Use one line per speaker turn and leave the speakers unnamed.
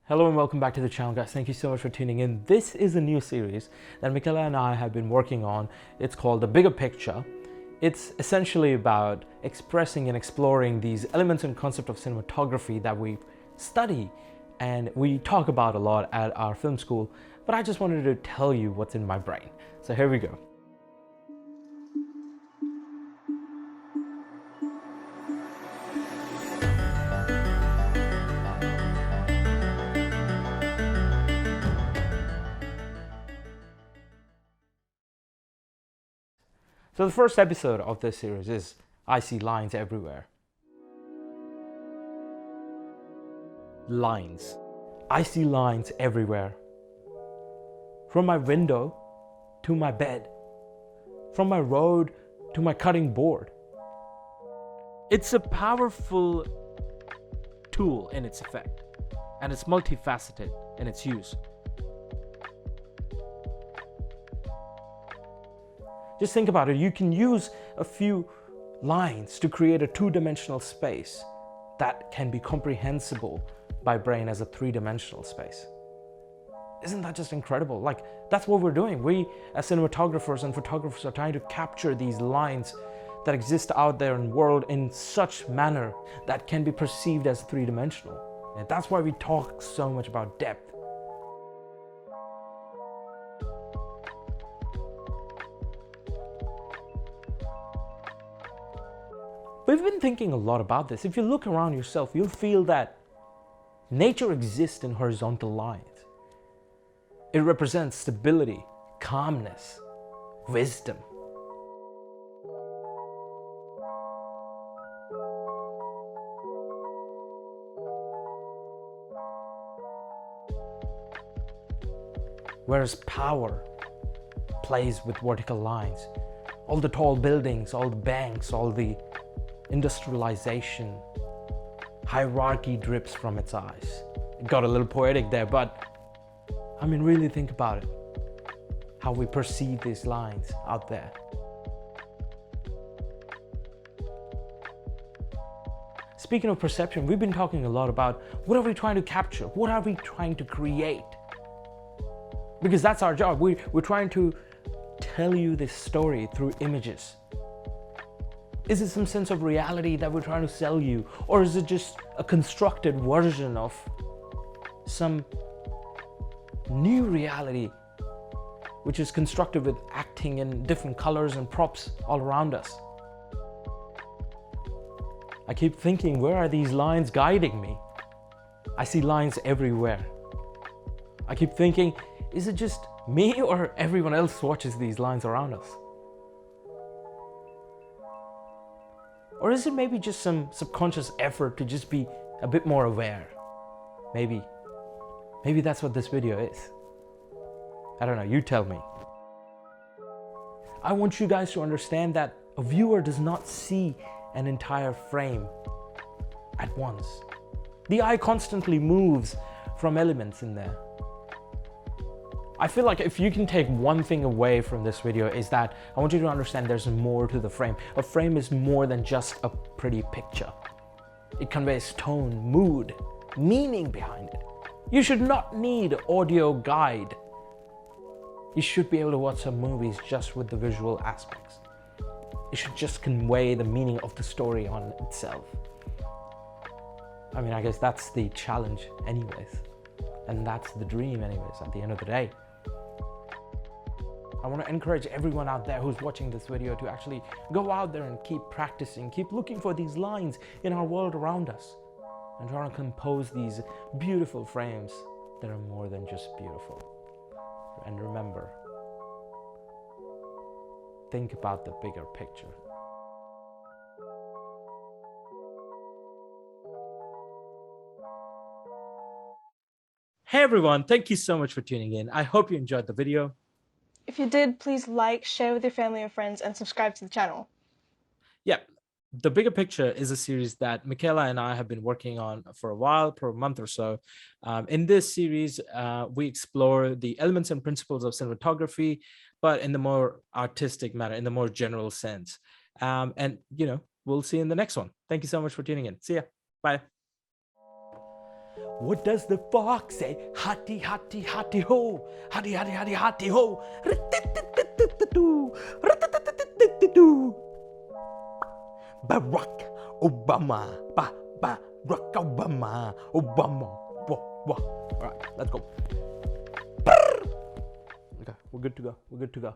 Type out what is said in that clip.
Hello and welcome back to the channel, guys. Thank you so much for tuning in. This is a new series that Mikayla and I have been working on. It's called The Bigger Picture. It's essentially about expressing and exploring these elements and concept of cinematography that we study and we talk about a lot at our film school, but I just wanted to tell you what's in my brain. So here we go. So the first episode of this series is I See Lines Everywhere. Lines. I see lines everywhere. From my window to my bed. From my road to my cutting board. It's a powerful tool in its effect, and it's multifaceted in its use. Just think about it. You can use a few lines to create a two-dimensional space that can be comprehensible by brain as a three-dimensional space. Isn't that just incredible? Like, that's what we're doing. We, as cinematographers and photographers, are trying to capture these lines that exist out there in the world in such manner that can be perceived as three-dimensional. And that's why we talk so much about depth. We've been thinking a lot about this. If you look around yourself, you'll feel that nature exists in horizontal lines. It represents stability, calmness, wisdom. Whereas power plays with vertical lines. All the tall buildings, all the banks, all the industrialization, hierarchy drips from its eyes. It got a little poetic there, but I mean, really think about it. How we perceive these lines out there. Speaking of perception, we've been talking a lot about what are we trying to capture? What are we trying to create? Because that's our job. We're trying to tell you this story through images. Is it some sense of reality that we're trying to sell you? Or is it just a constructed version of some new reality which is constructed with acting in different colors and props all around us? I keep thinking, where are these lines guiding me? I see lines everywhere. I keep thinking, is it just me or everyone else watches these lines around us? Or is it maybe just some subconscious effort to just be a bit more aware? Maybe that's what this video is. I don't know, you tell me. I want you guys to understand that a viewer does not see an entire frame at once. The eye constantly moves from elements in there. I feel like if you can take one thing away from this video is that I want you to understand there's more to the frame. A frame is more than just a pretty picture. It conveys tone, mood, meaning behind it. You should not need audio guide. You should be able to watch some movies just with the visual aspects. It should just convey the meaning of the story on itself. I mean, I guess that's the challenge anyways. And that's the dream anyways at the end of the day. I want to encourage everyone out there who's watching this video to actually go out there and keep practicing, keep looking for these lines in our world around us and try to compose these beautiful frames that are more than just beautiful. And remember, think about the bigger picture. Hey everyone, thank you so much for tuning in. I hope you enjoyed the video.
If you did, please like, share with your family and friends, and subscribe to the channel.
Yeah, The Bigger Picture is a series that Mikayla and I have been working on for a while, for a month or so. In this series, we explore the elements and principles of cinematography, but in the more artistic manner, in the more general sense. And, we'll see you in the next one. Thank you so much for tuning in. See ya. Bye. What does the fox say? Hotty, hotty, hotty ho. Hotty, hotty, hotty, hotty ho. Barack Obama. Barack Obama. Obama. All right, let's go. Okay, we're good to go. We're good to go.